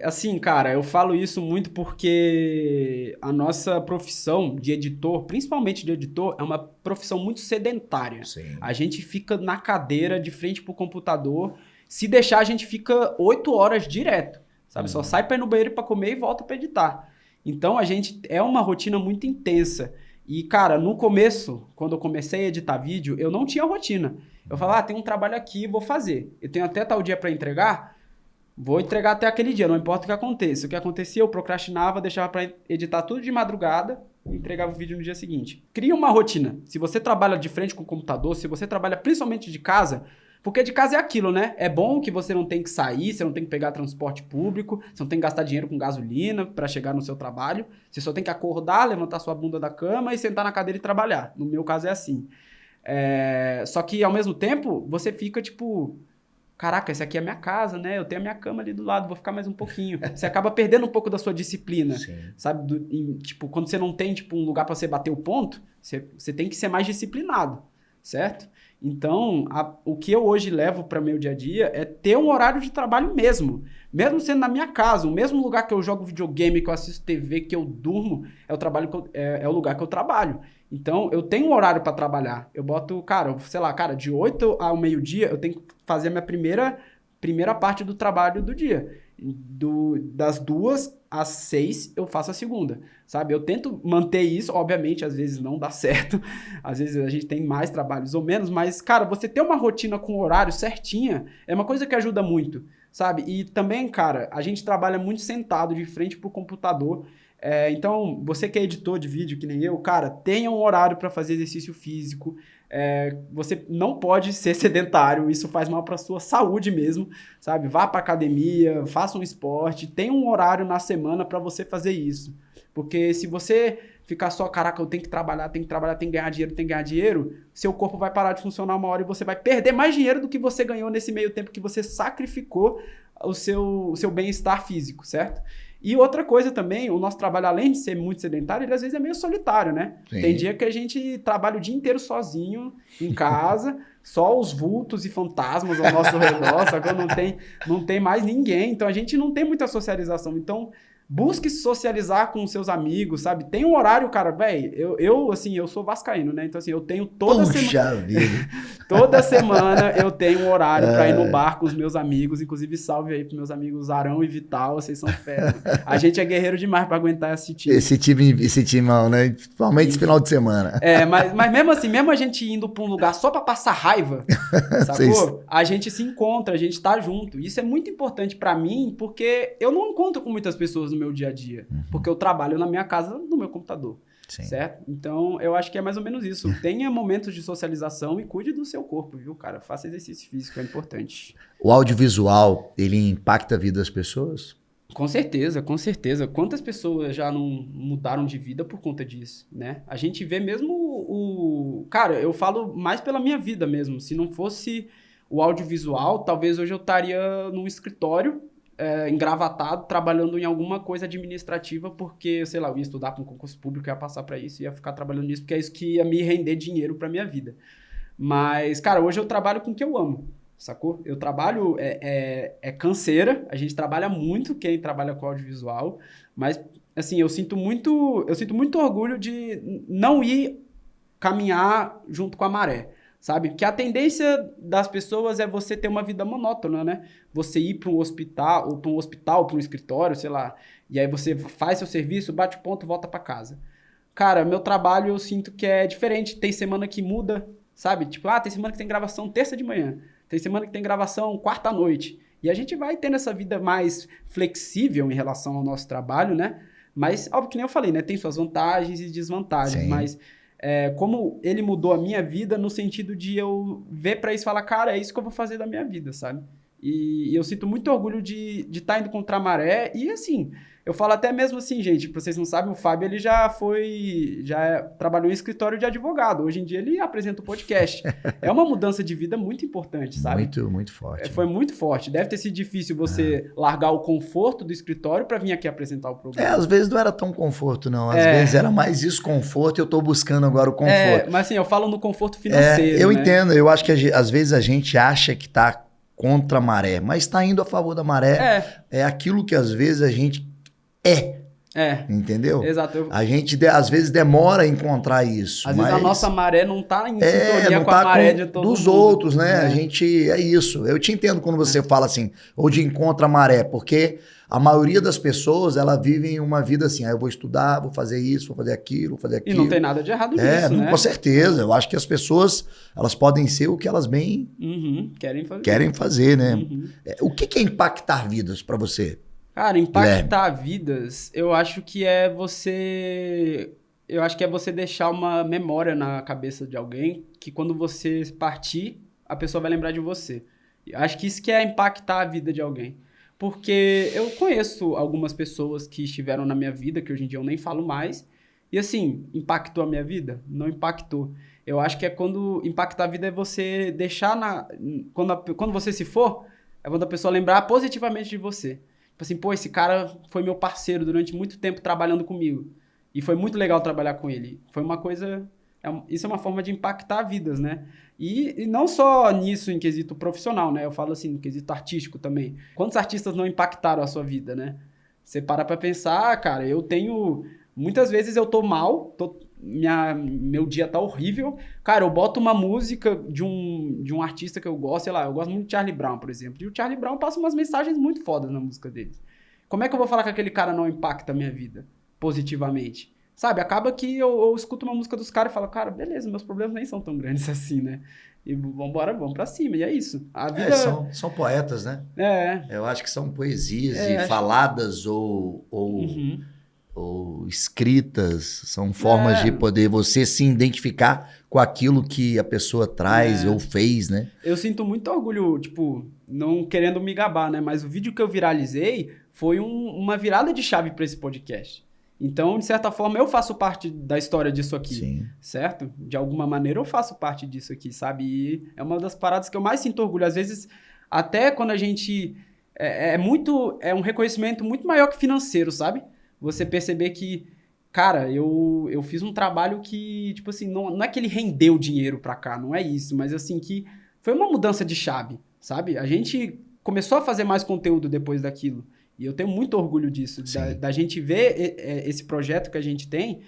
Assim, cara, eu falo isso muito porque a nossa profissão de editor, principalmente de editor, é uma profissão muito sedentária. Sim. A gente fica na cadeira, de frente pro computador. Se deixar, a gente fica 8 horas direto, sabe? Só sai pra ir no banheiro pra comer e volta pra editar. Então, é uma rotina muito intensa. E, cara, no começo, quando eu comecei a editar vídeo, eu não tinha rotina. Eu falava, tem um trabalho aqui, vou fazer. Eu tenho até tal dia pra entregar, vou entregar até aquele dia, não importa o que aconteça. O que acontecia, eu procrastinava, deixava para editar tudo de madrugada e entregava o vídeo no dia seguinte. Cria uma rotina. Se você trabalha de frente com o computador, se você trabalha principalmente de casa, porque de casa é aquilo, né? É bom que você não tem que sair, você não tem que pegar transporte público, você não tem que gastar dinheiro com gasolina para chegar no seu trabalho. Você só tem que acordar, levantar sua bunda da cama e sentar na cadeira e trabalhar. No meu caso é assim. Só que, ao mesmo tempo, você fica tipo... Caraca, essa aqui é a minha casa, né? Eu tenho a minha cama ali do lado, vou ficar mais um pouquinho. Você acaba perdendo um pouco da sua disciplina, sabe? Tipo, quando você não tem um lugar para você bater o ponto, você tem que ser mais disciplinado, certo? Então, o que eu hoje levo para meu dia a dia é ter um horário de trabalho mesmo. Mesmo sendo na minha casa, o mesmo lugar que eu jogo videogame, que eu assisto TV, que eu durmo, é o lugar que eu trabalho. Então, eu tenho um horário para trabalhar. Eu boto, cara, sei lá, de 8 ao meio-dia, eu tenho que fazer a minha primeira parte do trabalho do dia. Das 2 às 6, eu faço a segunda, sabe? Eu tento manter isso, obviamente, às vezes não dá certo, às vezes a gente tem mais trabalhos ou menos, mas, cara, você ter uma rotina com horário certinha é uma coisa que ajuda muito, sabe? E também, cara, a gente trabalha muito sentado de frente pro computador. Então, você que é editor de vídeo, que nem eu, cara, tenha um horário para fazer exercício físico. Você não pode ser sedentário, isso faz mal para sua saúde mesmo, sabe? Vá para academia, faça um esporte, tenha um horário na semana para você fazer isso. Porque se você ficar só, caraca, eu tenho que trabalhar, tenho que ganhar dinheiro, seu corpo vai parar de funcionar uma hora e você vai perder mais dinheiro do que você ganhou nesse meio tempo que você sacrificou o seu bem-estar físico, certo? E outra coisa também, o nosso trabalho, além de ser muito sedentário, ele às vezes é meio solitário, né? Sim. Tem dia que a gente trabalha o dia inteiro sozinho, em casa, só os vultos e fantasmas ao nosso redor, só que não tem mais ninguém, então a gente não tem muita socialização. Então, busque socializar com seus amigos, sabe? Tem um horário, cara, velho, eu sou vascaíno, né? Então, assim, eu tenho toda semana... Toda semana eu tenho um horário pra ir no bar com os meus amigos, inclusive salve aí pros meus amigos Arão e Vital, vocês são fera. A gente é guerreiro demais pra aguentar esse time. Esse timão, né? Principalmente esse final de semana. Mas mesmo assim, mesmo a gente indo pra um lugar só pra passar raiva, sacou? A gente se encontra, a gente tá junto. Isso é muito importante pra mim, porque eu não encontro com muitas pessoas no meu dia a dia, porque eu trabalho na minha casa, no meu computador. Sim. Certo? Então, eu acho que é mais ou menos isso. Tenha momentos de socialização e cuide do seu corpo, viu, cara? Faça exercício físico, é importante. O audiovisual, ele impacta a vida das pessoas? Com certeza, com certeza. Quantas pessoas já não mudaram de vida por conta disso, né? A gente vê mesmo Cara, eu falo mais pela minha vida mesmo. Se não fosse o audiovisual, talvez hoje eu estaria num escritório engravatado, trabalhando em alguma coisa administrativa, porque, sei lá, eu ia estudar para um concurso público, ia passar para isso, ia ficar trabalhando nisso, porque é isso que ia me render dinheiro para minha vida. Mas, cara, hoje eu trabalho com o que eu amo, sacou? Eu trabalho, canseira, a gente trabalha muito quem trabalha com audiovisual, mas, assim, eu sinto muito orgulho de não ir caminhar junto com a maré. Sabe? Porque a tendência das pessoas é você ter uma vida monótona, né? Você ir para um hospital, para um escritório, sei lá, e aí você faz seu serviço, bate o ponto, volta para casa. Cara, meu trabalho eu sinto que é diferente. Tem semana que muda, sabe? Tipo, tem semana que tem gravação terça de manhã, tem semana que tem gravação quarta à noite. E a gente vai tendo essa vida mais flexível em relação ao nosso trabalho, né? Mas, óbvio que nem eu falei, né? Tem suas vantagens e desvantagens, Sim. Mas... como ele mudou a minha vida no sentido de eu ver pra isso e falar, cara, é isso que eu vou fazer da minha vida, sabe? E eu sinto muito orgulho de estar indo contra a maré. E assim, eu falo até mesmo assim, gente, pra vocês não sabem, o Fábio ele trabalhou em escritório de advogado. Hoje em dia ele apresenta o podcast. É uma mudança de vida muito importante, sabe? Muito, muito forte. Foi muito forte. Deve ter sido difícil você largar o conforto do escritório pra vir aqui apresentar o programa. Às vezes não era tão conforto, não. Às vezes era mais desconforto e eu tô buscando agora o conforto. Mas assim, eu falo no conforto financeiro, eu né? entendo. Eu acho que às vezes a gente acha que tá contra a maré, mas tá indo a favor da maré. É aquilo que às vezes a gente entendeu? Exato. A gente às vezes demora a encontrar isso. Às vezes a nossa maré não tá em sintonia com a maré de todo dos mundo. outros, né? A gente, é isso. Eu te entendo quando você fala assim, ou de encontra a maré, porque a maioria das pessoas, ela vive uma vida assim, eu vou estudar, vou fazer isso, vou fazer aquilo, vou fazer aquilo. E não tem nada de errado nisso, né? Com certeza. Eu acho que as pessoas, elas podem ser o que elas bem querem fazer, né? O que é impactar vidas para você? Cara, impactar vidas, eu acho que é você deixar uma memória na cabeça de alguém que quando você partir, a pessoa vai lembrar de você. Acho que isso que é impactar a vida de alguém. Porque eu conheço algumas pessoas que estiveram na minha vida, que hoje em dia eu nem falo mais, e assim, impactou a minha vida? Não impactou. Eu acho que quando impactar a vida é você deixar quando você se for, é quando a pessoa lembrar positivamente de você. Tipo assim, pô, esse cara foi meu parceiro durante muito tempo trabalhando comigo. E foi muito legal trabalhar com ele. Foi uma coisa... Isso é uma forma de impactar vidas, né? E não só nisso em quesito profissional, né? Eu falo assim, no quesito artístico também. Quantos artistas não impactaram a sua vida, né? Você para pra pensar, cara, eu tenho... Muitas vezes eu tô mal, meu dia tá horrível. Cara, eu boto uma música de um artista que eu gosto, sei lá, eu gosto muito de Charlie Brown, por exemplo. E o Charlie Brown passa umas mensagens muito fodas na música dele. Como é que eu vou falar que aquele cara não impacta a minha vida positivamente? Sabe, acaba que eu escuto uma música dos caras e falo, cara, beleza, meus problemas nem são tão grandes assim, né? E vamos pra cima, e é isso. A vida... são poetas, né? Eu acho que são poesias faladas ou escritas, são formas de poder você se identificar com aquilo que a pessoa traz ou fez, né? Eu sinto muito orgulho, tipo, não querendo me gabar, né? Mas o vídeo que eu viralizei foi uma virada de chave para esse podcast. Então, de certa forma, eu faço parte da história disso aqui, Sim. certo? De alguma maneira eu faço parte disso aqui, sabe? E é uma das paradas que eu mais sinto orgulho. Às vezes, até quando a gente... É um reconhecimento muito maior que financeiro, sabe? Você perceber que, cara, eu fiz um trabalho que, tipo assim, não é que ele rendeu dinheiro pra cá, não é isso, mas assim, que foi uma mudança de chave, sabe? A gente começou a fazer mais conteúdo depois daquilo. E eu tenho muito orgulho disso, da gente ver esse projeto que a gente tem,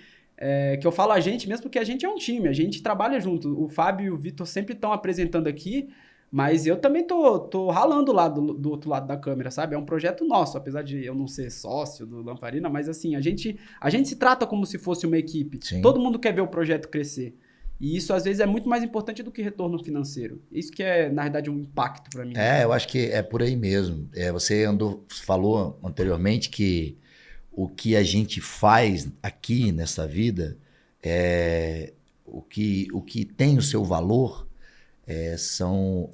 que eu falo a gente mesmo porque a gente é um time, a gente trabalha junto. O Fábio e o Vitor sempre estão apresentando aqui, mas eu também tô ralando lá do outro lado da câmera, sabe? É um projeto nosso, apesar de eu não ser sócio do Lamparina, mas assim, a gente se trata como se fosse uma equipe. Sim. Todo mundo quer ver o projeto crescer. E isso, às vezes, é muito mais importante do que retorno financeiro. Isso que é, na verdade, um impacto para mim. Eu acho que é por aí mesmo. Você falou anteriormente que o que a gente faz aqui nessa vida, o que tem o seu valor é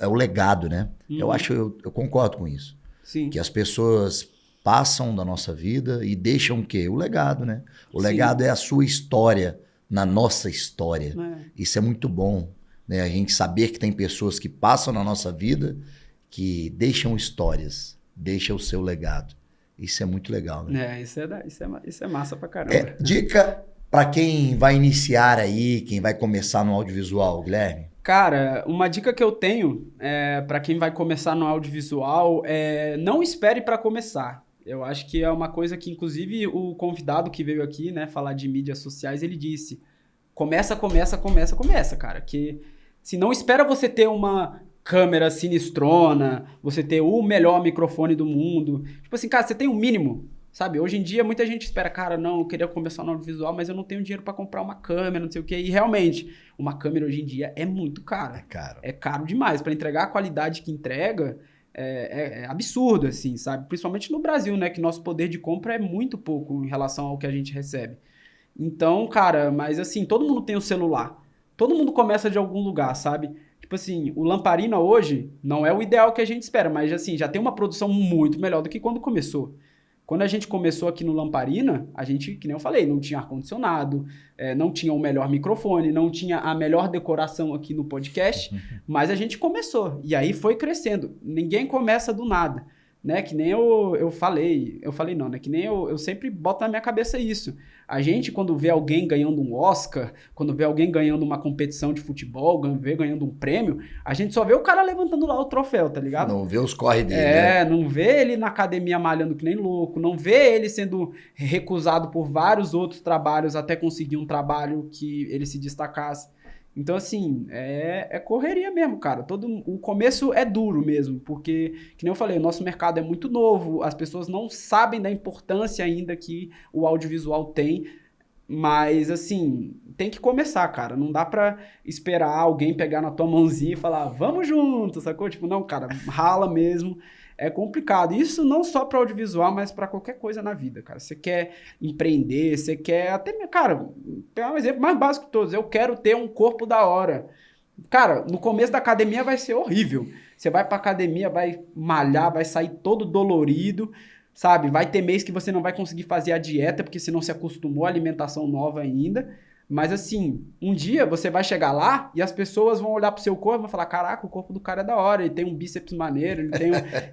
o legado, né? Eu concordo com isso. Sim. Que as pessoas passam da nossa vida e deixam o quê? O legado, né? O legado é a sua história na nossa história. Isso é muito bom, né? A gente saber que tem pessoas que passam na nossa vida que deixam histórias, deixam o seu legado. Isso é muito legal, né? Isso é massa pra caramba. Dica para quem vai iniciar aí, quem vai começar no audiovisual, Guilherme? Cara, uma dica que eu tenho para quem vai começar no audiovisual é não espere para começar. Eu acho que é uma coisa que, inclusive, o convidado que veio aqui, né, falar de mídias sociais, ele disse: começa, cara. Que se não espera você ter uma câmera sinistrona, você ter o melhor microfone do mundo. Tipo assim, cara, você tem um mínimo, sabe? Hoje em dia, muita gente espera, cara, não, eu queria começar no audiovisual, mas eu não tenho dinheiro para comprar uma câmera, não sei o quê. E realmente, uma câmera hoje em dia é muito cara. É caro. É caro demais. Para entregar a qualidade que entrega, é absurdo, assim, sabe? Principalmente no Brasil, né? Que nosso poder de compra é muito pouco em relação ao que a gente recebe. Então, cara, mas assim, todo mundo tem o celular. Todo mundo começa de algum lugar, sabe? Tipo assim, o Lamparina hoje não é o ideal que a gente espera, mas assim, já tem uma produção muito melhor do que quando começou. Quando a gente começou aqui no Lamparina, a gente, que nem eu falei, não tinha ar-condicionado, não tinha o melhor microfone, não tinha a melhor decoração aqui no podcast, mas a gente começou. E aí foi crescendo. Ninguém começa do nada, né? Que nem eu falei não, né? Que nem eu sempre boto na minha cabeça isso. A gente, quando vê alguém ganhando um Oscar, quando vê alguém ganhando uma competição de futebol, ganhando um prêmio, a gente só vê o cara levantando lá o troféu, tá ligado? Não vê os corre dele, né? Não vê ele na academia malhando que nem louco, não vê ele sendo recusado por vários outros trabalhos até conseguir um trabalho que ele se destacasse. Então, assim, é correria mesmo, cara. O começo é duro mesmo, porque, que nem eu falei, o nosso mercado é muito novo, as pessoas não sabem da importância ainda que o audiovisual tem, mas, assim, tem que começar, cara. Não dá pra esperar alguém pegar na tua mãozinha e falar, vamos junto, sacou? Tipo, não, cara, rala mesmo. É complicado. Isso não só para audiovisual, mas para qualquer coisa na vida, cara. Você quer empreender, você quer até... Cara, pegar um exemplo mais básico de todos. Eu quero ter um corpo da hora. Cara, no começo da academia vai ser horrível. Você vai pra academia, vai malhar, vai sair todo dolorido, sabe? Vai ter mês que você não vai conseguir fazer a dieta, porque você não se acostumou à alimentação nova ainda. Mas assim, um dia você vai chegar lá e as pessoas vão olhar pro seu corpo e vão falar, caraca, o corpo do cara é da hora, ele tem um bíceps maneiro,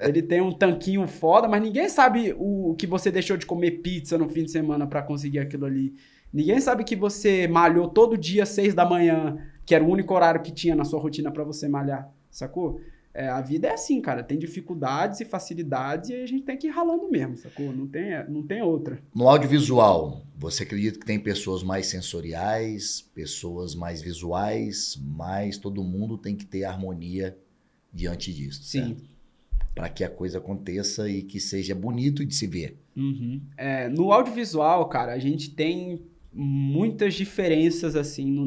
ele tem um tanquinho foda, mas ninguém sabe o que você deixou de comer pizza no fim de semana pra conseguir aquilo ali. Ninguém sabe que você malhou todo dia às 6 da manhã, que era o único horário que tinha na sua rotina pra você malhar, sacou? A vida é assim, cara, tem dificuldades e facilidades e a gente tem que ir ralando mesmo, sacou? Não tem outra. No audiovisual, você acredita que tem pessoas mais sensoriais, pessoas mais visuais, mas todo mundo tem que ter harmonia diante disso, sim, para que a coisa aconteça e que seja bonito de se ver. Uhum. No audiovisual, cara, a gente tem muitas diferenças, assim,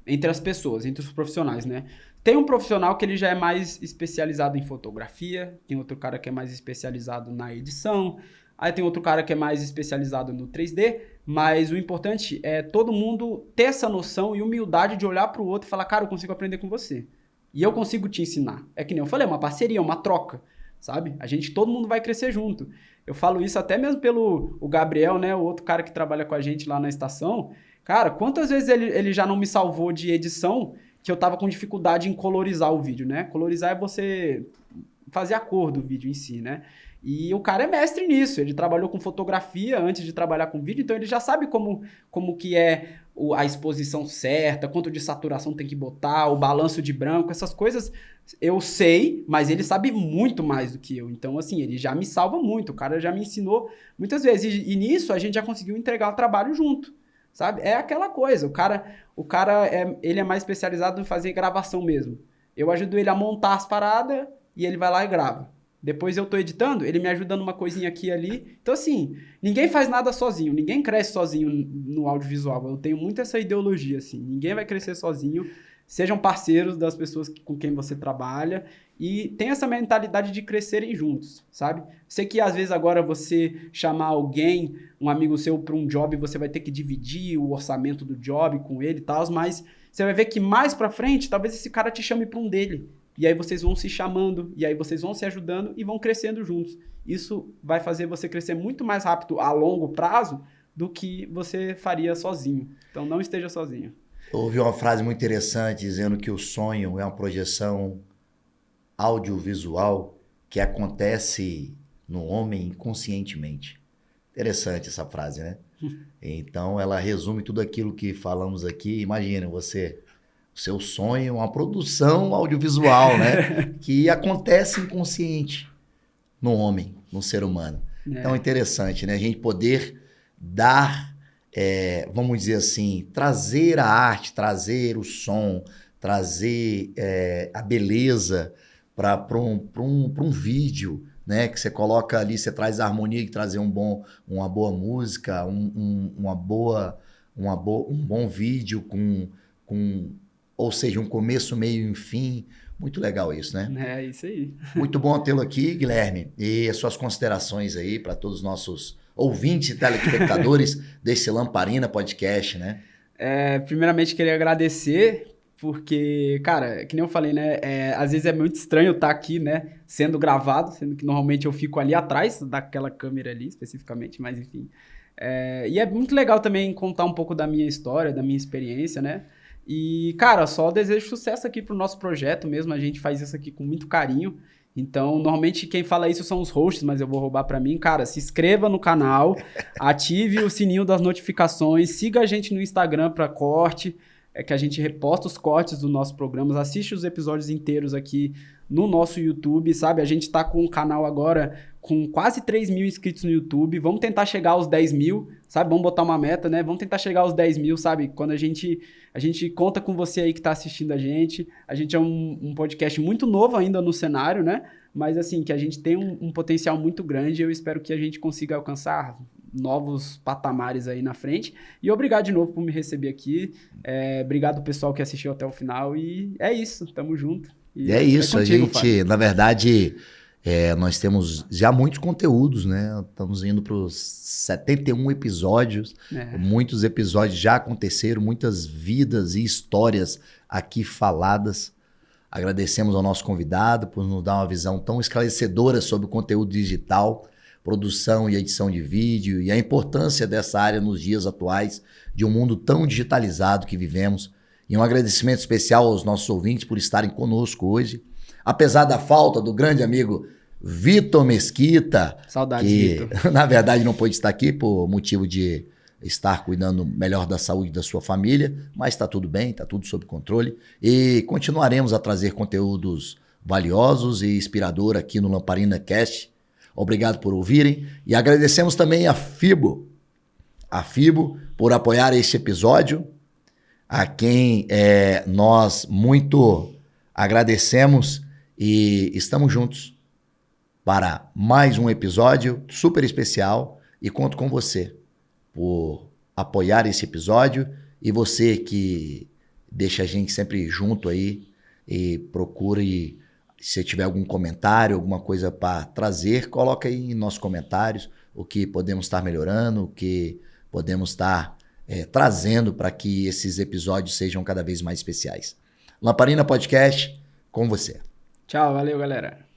entre as pessoas, entre os profissionais, né? Tem um profissional que ele já é mais especializado em fotografia, tem outro cara que é mais especializado na edição, aí tem outro cara que é mais especializado no 3D, mas o importante é todo mundo ter essa noção e humildade de olhar para o outro e falar, cara, eu consigo aprender com você. E eu consigo te ensinar. É que nem eu falei, é uma parceria, uma troca, sabe? Todo mundo vai crescer junto. Eu falo isso até mesmo pelo o Gabriel, né? O outro cara que trabalha com a gente lá na estação. Cara, quantas vezes ele já não me salvou de edição que eu tava com dificuldade em colorizar o vídeo, né? Colorizar é você fazer a cor do vídeo em si, né? E o cara é mestre nisso, ele trabalhou com fotografia antes de trabalhar com vídeo, então ele já sabe como que é a exposição certa, quanto de saturação tem que botar, o balanço de branco, essas coisas eu sei, mas ele sabe muito mais do que eu. Então, assim, ele já me salva muito, o cara já me ensinou muitas vezes. E nisso a gente já conseguiu entregar o trabalho junto, sabe? É aquela coisa, ele é mais especializado em fazer gravação mesmo. Eu ajudo ele a montar as paradas e ele vai lá e grava. Depois eu tô editando, ele me ajuda numa coisinha aqui e ali. Então, assim, ninguém faz nada sozinho, ninguém cresce sozinho no audiovisual. Eu tenho muito essa ideologia, assim. Ninguém vai crescer sozinho. Sejam parceiros das pessoas com quem você trabalha e tenha essa mentalidade de crescerem juntos, sabe? Sei que às vezes agora você chamar alguém, um amigo seu, para um job, você vai ter que dividir o orçamento do job com ele e tal, mas você vai ver que mais pra frente, talvez esse cara te chame para um dele. E aí vocês vão se chamando, e aí vocês vão se ajudando e vão crescendo juntos. Isso vai fazer você crescer muito mais rápido a longo prazo do que você faria sozinho. Então não esteja sozinho. Eu ouvi uma frase muito interessante dizendo que o sonho é uma projeção audiovisual que acontece no homem inconscientemente. Interessante essa frase, né? Então ela resume tudo aquilo que falamos aqui. Imagina você... O seu sonho é uma produção audiovisual, né? Que acontece inconsciente no homem, no ser humano. Então é interessante, né? A gente poder dar, vamos dizer assim, trazer a arte, trazer o som, trazer a beleza para um vídeo, né? Que você coloca ali, você traz a harmonia, que trazer uma boa música, um bom vídeo ou seja, um começo, meio e fim. Muito legal isso, né? É isso aí. Muito bom tê-lo aqui, Guilherme. E as suas considerações aí para todos os nossos ouvintes e telespectadores desse Lamparina Podcast, né? Primeiramente, queria agradecer, porque, cara, que nem eu falei, né? Às vezes é muito estranho estar aqui, né? Sendo gravado, sendo que normalmente eu fico ali atrás daquela câmera ali, especificamente, mas enfim. E é muito legal também contar um pouco da minha história, da minha experiência, né? E, cara, só desejo sucesso aqui pro nosso projeto mesmo, a gente faz isso aqui com muito carinho. Então, normalmente quem fala isso são os hosts, mas eu vou roubar pra mim. Cara, se inscreva no canal, ative o sininho das notificações, siga a gente no Instagram pra corte, que a gente reposta os cortes dos nossos programas, assiste os episódios inteiros aqui no nosso YouTube, sabe? A gente tá com um canal agora com quase 3 mil inscritos no YouTube, vamos tentar chegar aos 10 mil, sabe? Vamos botar uma meta, né? Vamos tentar chegar aos 10 mil, sabe? Quando a gente conta com você aí que tá assistindo a gente é um podcast muito novo ainda no cenário, né? Mas assim, que a gente tem um potencial muito grande e eu espero que a gente consiga alcançar novos patamares aí na frente. E obrigado de novo por me receber aqui. Obrigado pessoal que assistiu até o final e é isso, tamo junto. E é isso, contigo, a gente, Fábio. Na verdade, nós temos já muitos conteúdos, né? Estamos indo para os 71 episódios. Muitos episódios já aconteceram, muitas vidas e histórias aqui faladas. Agradecemos ao nosso convidado por nos dar uma visão tão esclarecedora sobre o conteúdo digital, produção e edição de vídeo e a importância dessa área nos dias atuais de um mundo tão digitalizado que vivemos. E um agradecimento especial aos nossos ouvintes por estarem conosco hoje. Apesar da falta do grande amigo Vitor Mesquita, saudades, que Vitor. Na verdade não pôde estar aqui por motivo de estar cuidando melhor da saúde da sua família, mas está tudo bem, está tudo sob controle. E continuaremos a trazer conteúdos valiosos e inspiradores aqui no Lamparina Cast. Obrigado por ouvirem e agradecemos também a FIBO por apoiar este episódio, a quem nós muito agradecemos e estamos juntos para mais um episódio super especial e conto com você por apoiar esse episódio e você que deixa a gente sempre junto aí e procure, se tiver algum comentário, alguma coisa para trazer, coloca aí em nossos comentários o que podemos estar melhorando, o que podemos estar trazendo para que esses episódios sejam cada vez mais especiais. Lamparina Podcast, com você. Tchau, valeu, galera.